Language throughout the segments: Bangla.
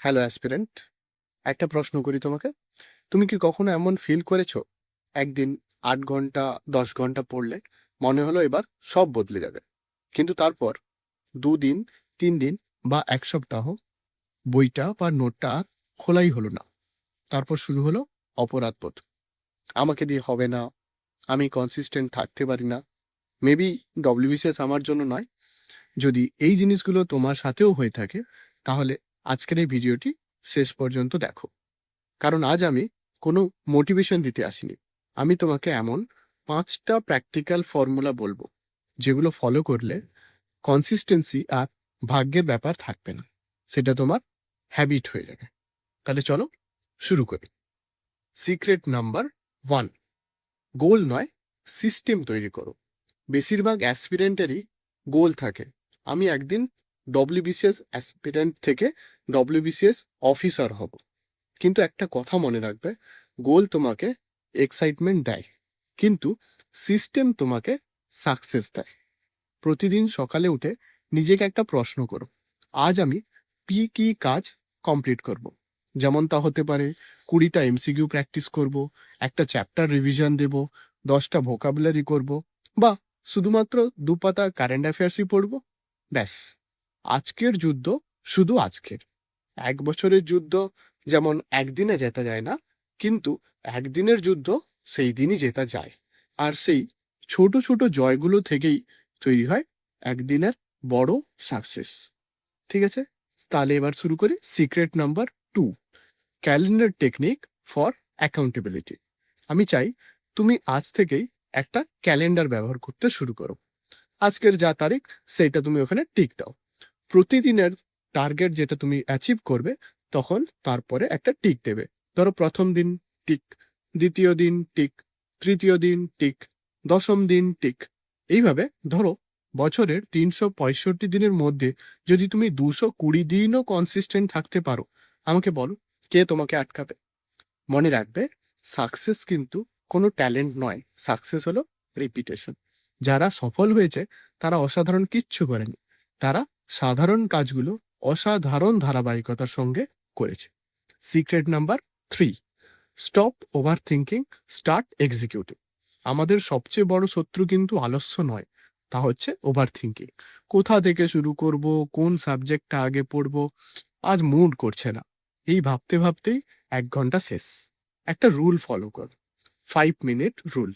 হ্যালো অ্যাসপিরেন্ট, একটা প্রশ্ন করি তোমাকে। তুমি কি কখনো এমন ফিল করেছো একদিন 8 ঘন্টা 10 ঘন্টা পড়লে মনে হলো এবার সব বদলে যাবে, কিন্তু তারপর 2 দিন 3 দিন বা এক সপ্তাহ বইটা বা নোটটা আর খোলাই হলো না, তারপর শুরু হলো অপরাধবোধ। আমাকে দিয়ে হবে না, আমি কনসিস্টেন্ট থাকতে পারি না, মেবি ডব্লিউবিসিএস আমার জন্য নয়। যদি এই জিনিসগুলো তোমার সাথেও হয়ে থাকে তাহলে আজকের এই ভিডিওটি শেষ পর্যন্ত দেখো, কারণ আজ আমি কোনো মোটিভেশন দিতে আসিনি। আমি তোমাকে এমন 5টা প্র্যাকটিক্যাল ফর্মুলা বলবো যেগুলো ফলো করলে কনসিস্টেন্সি আর ভাগ্যের ব্যাপার থাকবে না, সেটা তোমার হ্যাবিট হয়ে যাবে। তাহলে চলো শুরু করি। সিক্রেট নাম্বার 1, গোল নয়, সিস্টেম তৈরি করো। বেশিরভাগ অ্যাসপিরেন্টেরই গোল থাকে, আমি একদিন ডব্লিউবিসিএস অ্যাসপিরেন্ট থেকে ডব্লিউবিসিএস অফিসার হব। কিন্তু একটা কথা মনে রাখবে, গোল তোমাকে এক্সাইটমেন্ট দেয়, কিন্তু সিস্টেম তোমাকে সাকসেস দেয়। প্রতিদিন সকালে উঠে নিজেকে একটা প্রশ্ন করো, আজ আমি কি কাজ কমপ্লিট করব। যেমন তা হতে পারে 20টা এমসিকিউ প্র্যাকটিস করব, একটা চ্যাপ্টার রিভিশন দেব, 10টা ভোকাবুলারি করব, বা শুধুমাত্র 2 পাতা কারেন্ট অ্যাফেয়ার্সই পড়ব। ব্যাস, আজকের যুদ্ধ শুধু আজকের। 1 বছরের যুদ্ধ যেমন একদিনে জেতা যায় না, কিন্তু একদিনের যুদ্ধ সেই দিনই জেতা যায়। আর সেই ছোট ছোট জয়গুলো থেকেই তৈরি হয় একদিনের বড় সাকসেস। ঠিক আছে, তাহলে এবার শুরু করি। Secret number 2, calendar technique for accountability. আমি চাই তুমি আজ থেকেই একটা ক্যালেন্ডার ব্যবহার করতে শুরু করো। আজকের যা তারিখ সেইটা তুমি ওখানে টিক দাও। প্রতিদিনের টার্গেট যেটা তুমি অ্যাচিভ করবে তখন তারপরে একটা টিক দেবে। ধরো প্রথম দিন টিক, দ্বিতীয় দিন টিক, তৃতীয় দিন টিক, দশম দিন টিক। এইভাবে ধরো বছরের 365 দিনের মধ্যে যদি তুমি 220 দিনও কনসিস্টেন্ট থাকতে পারো, আমাকে বলো কে তোমাকে আটকাবে? মনে রাখবে, সাকসেস কিন্তু কোনো ট্যালেন্ট নয়, সাকসেস হলো রিপিটেশন। যারা সফল হয়েছে তারা অসাধারণ কিচ্ছু করেনি, তারা সাধারণ কাজগুলো অসাধারণ ধারাবাহিকতার সঙ্গে করেছে। Secret number 3, stop over thinking, start executing. আমাদের সবচেয়ে বড় শত্রু কিন্তু আলস্য নয়, তা হচ্ছে ওভার থিঙ্কিং। কোথা থেকে শুরু করব, কোন সাবজেক্টটা আগে পড়ব, আজ মুড করছে না, এই ভাবতে ভাবতেই 1 ঘন্টা শেষ। একটা রুল ফলো কর, 5 মিনিট রুল।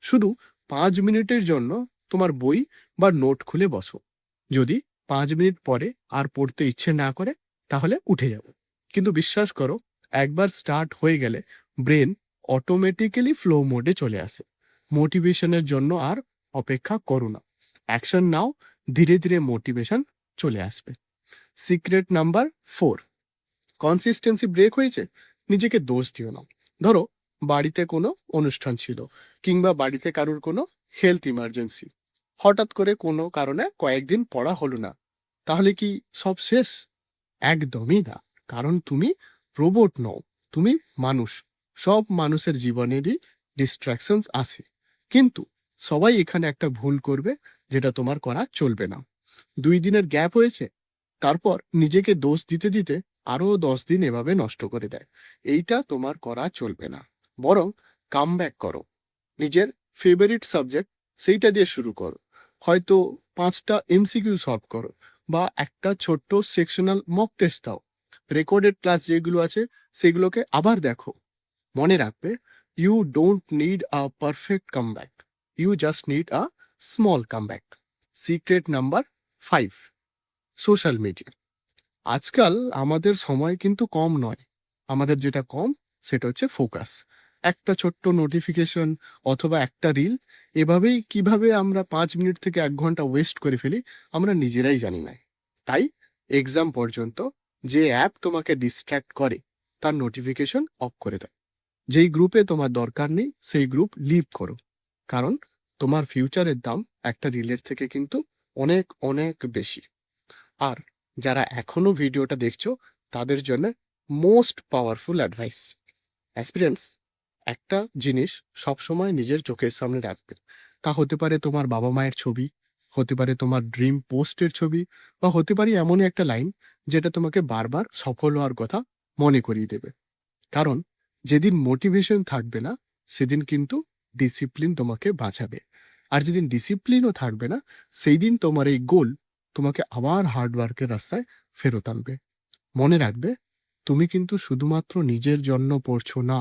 শুধু 5 মিনিটের জন্য তোমার বই বা নোট খুলে বসো। যদি 5 মিনিট পরে আর পড়তে ইচ্ছে না করে তাহলে উঠে যাবে, কিন্তু বিশ্বাস করো, একবার স্টার্ট হয়ে গেলে ব্রেন অটোমেটিক্যালি ফ্লো মোডে চলে আসে। মোটিভেশনের জন্য আর অপেক্ষা করো না, অ্যাকশন নাও, ধীরে ধীরে মোটিভেশন চলে আসবে। সিক্রেট নাম্বার 4, কনসিস্টেন্সি ব্রেক হয়েছে, নিজেকে দোষ দিও না। ধরো বাড়িতে কোনো অনুষ্ঠান ছিল, কিংবা বাড়িতে কারোর কোনো হেলথ ইমার্জেন্সি, হঠাৎ করে কোনো কারণে কয়েকদিন পড়া হলো না, তাহলে কি সব শেষ? একদমই না, কারণ তুমি রোবট নও, তুমি মানুষ। সব মানুষের জীবনেরই ডিস্ট্রাকশনস আসে, কিন্তু সবাই এখানে একটা ভুল করবে যেটা তোমার করা চলবে না। 2 দিনের গ্যাপ হয়েছে, তারপর নিজেকে দোষ দিতে দিতে আরো 10 দিন এভাবে নষ্ট করে দেয়। এইটা তোমার করা চলবে না, বরং কামব্যাক করো। নিজের ফেভারিট সাবজেক্ট সেইটা দিয়ে শুরু করো, হয়তো 5টা এমসিকিউ সলভ করো, বা একটা ছোট্ট সেকশনাল মক টেস্ট দাও। রেকর্ডেড ক্লাস যেগুলো আছে সেগুলোকে আবার দেখো। মনে রাখবে, you don't need a perfect comeback, you just need a small comeback. Secret number 5, social media. আজকাল আমাদের সময় কিন্তু কম নয়, আমাদের যেটা কম সেটা হচ্ছে ফোকাস। একটা ছোট্ট নোটিফিকেশন অথবা একটা রিল, এভাবেই কিভাবে আমরা 5 মিনিট থেকে 1 ঘন্টা ওয়েস্ট করে ফেলি আমরা নিজেরাই জানি না। তাই এক্সাম পর্যন্ত যে অ্যাপ তোমাকে ডিস্ট্র্যাক্ট করে তার নোটিফিকেশন অফ করে দাও। যেই গ্রুপে তোমার দরকার নেই সেই গ্রুপ লিভ করো, কারণ তোমার ফিউচারের দাম একটা রিলের থেকে কিন্তু অনেক অনেক বেশি। আর যারা এখনো ভিডিওটা দেখছো তাদের জন্য মোস্ট পাওয়ারফুল অ্যাডভাইস, অ্যাসপিরেন্টস, একটা জিনিস সবসময় নিজের চোখের সামনে রাখবে। তা হতে পারে তোমার বাবা মায়ের ছবি, হতে পারে তোমার ড্রিম পোস্টের ছবি, বা হতে পারে এমনই একটা লাইন যেটা তোমাকে বারবার সফল হওয়ার কথা মনে করিয়ে দেবে। কারণ যেদিন মোটিভেশন থাকবে না সেদিন কিন্তু ডিসিপ্লিন তোমাকে বাঁচাবে, আর যেদিন ডিসিপ্লিনও থাকবে না সেই দিন তোমার এই গোল তোমাকে আবার হার্ডওয়ার্কের রাস্তায় ফেরত আনবে। মনে রাখবে, তুমি কিন্তু শুধুমাত্র নিজের জন্য পড়ছো না,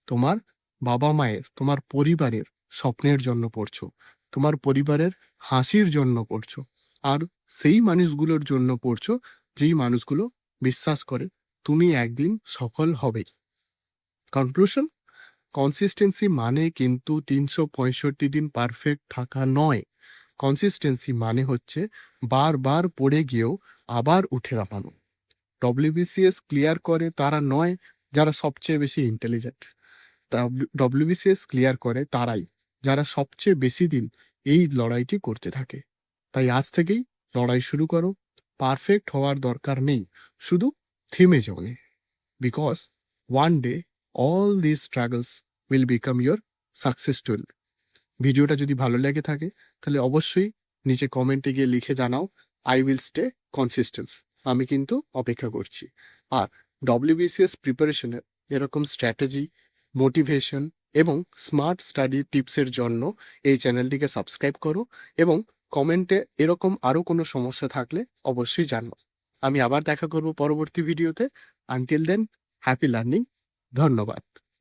তোমার বাবা মায়ের, তোমার পরিবারের স্বপ্নের জন্য পড়ছো, তোমার পরিবারের হাসির জন্য পড়ছো, আর সেই মানুষগুলোর জন্য পড়ছো যেই মানুষগুলো বিশ্বাস করে তুমি একদিন সফল হবে। কনক্লুশন, কনসিস্টেন্সি মানে কিন্তু 365 দিন পারফেক্ট থাকা নয়। কনসিস্টেন্সি মানে হচ্ছে বারবার পড়ে গিয়েও আবার উঠে দাঁড়ানো। ডব্লিউবিসিএস ক্লিয়ার করে তারা নয় যারা সবচেয়ে বেশি ইন্টেলিজেন্ট, ডব্লিউবিসিএস ক্লিয়ার করে তারাই যারা সবচেয়ে বেশি দিন এই লড়াইটি করতে থাকে। তাই আজ থেকেই লড়াই শুরু করো। পারফেক্ট হওয়ার দরকার নেই, শুধু থেমে যাও। Because one day all this struggles will become your success story. ভিডিওটা যদি ভালো লেগে থাকে তাহলে অবশ্যই নিচে কমেন্টে গিয়ে লিখে জানাও আই উইল স্টে কনসিস্টেন্স। আমি কিন্তু অপেক্ষা করছি। আর ডব্লিউবিসিএস প্রিপারেশনের এরকম স্ট্র্যাটেজি, মোটিভেশন এবং স্মার্ট স্টাডি টিপসের জন্য এই চ্যানেলটিকে সাবস্ক্রাইব করো, এবং কমেন্টে এরকম আরও কোনো সমস্যা থাকলে অবশ্যই জানাও। আমি আবার দেখা করব পরবর্তী ভিডিওতে। Until then, happy learning. ধন্যবাদ।